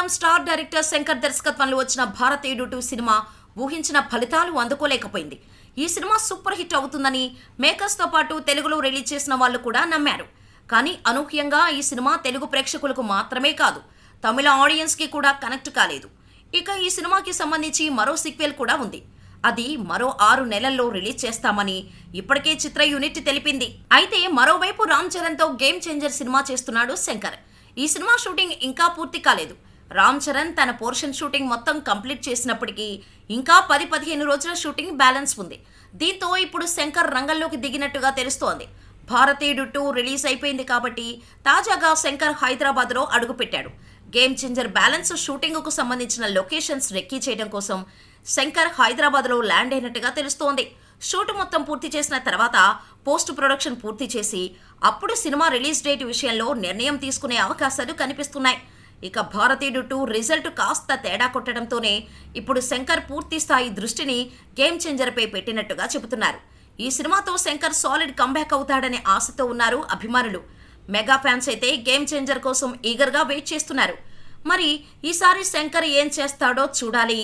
From star director Shankar దర్శకత్వంలో వచ్చిన భారతీయుడు 2 సినిమా ఊహించిన ఫలితాలు అందుకోలేకపోయింది. ఈ సినిమా సూపర్ హిట్ అవుతుందని మేకర్స్తో పాటు తెలుగులో రిలీజ్ చేసిన వాళ్ళు కూడా నమ్మారు. కానీ అనూహ్యంగా ఈ సినిమా తెలుగు ప్రేక్షకులకు మాత్రమే కాదు, తమిళ ఆడియన్స్కి కూడా కనెక్ట్ కాలేదు. ఇక ఈ సినిమాకి సంబంధించి మరో సీక్వెల్ కూడా ఉంది. అది మరో 6 నెలల్లో రిలీజ్ చేస్తామని ఇప్పటికే చిత్ర యూనిట్ తెలిపింది. అయితే మరోవైపు రామ్ చరణ్తో గేమ్ చేంజర్ సినిమా చేస్తున్నాడు శంకర్. ఈ సినిమా షూటింగ్ ఇంకా పూర్తి కాలేదు. రామ్ చరణ్ తన పోర్షన్ షూటింగ్ మొత్తం కంప్లీట్ చేసినప్పటికీ ఇంకా 10-15 రోజుల షూటింగ్ బ్యాలెన్స్ ఉంది. దీంతో ఇప్పుడు శంకర్ రంగంలోకి దిగినట్టుగా తెలుస్తోంది. భారతీయుడు 2 రిలీజ్ అయిపోయింది కాబట్టి తాజాగా శంకర్ హైదరాబాద్లో అడుగుపెట్టాడు. గేమ్ చేంజర్ బ్యాలెన్స్ షూటింగ్కు సంబంధించిన లొకేషన్స్ రెక్కీ చేయడం కోసం శంకర్ హైదరాబాద్లో ల్యాండ్ అయినట్టుగా తెలుస్తోంది. షూట్ మొత్తం పూర్తి చేసిన తర్వాత పోస్ట్ ప్రొడక్షన్ పూర్తి చేసి అప్పుడు సినిమా రిలీజ్ డేట్ విషయంలో నిర్ణయం తీసుకునే అవకాశాలు కనిపిస్తున్నాయి. ఇక భారతీయుడు 2 రిజల్ట్ కాస్త తేడా కొట్టడంతోనే ఇప్పుడు శంకర్ పూర్తి స్థాయి దృష్టిని గేమ్ చేంజర్పై పెట్టినట్టుగా చెబుతున్నారు. ఈ సినిమాతో శంకర్ సాలిడ్ కంబ్యాక్ అవుతాడనే ఆశతో ఉన్నారు అభిమానులు. మెగా ఫ్యాన్స్ అయితే గేమ్ చేంజర్ కోసం ఈగర్గా వెయిట్ చేస్తున్నారు. మరి ఈసారి శంకర్ ఏం చేస్తాడో చూడాలి.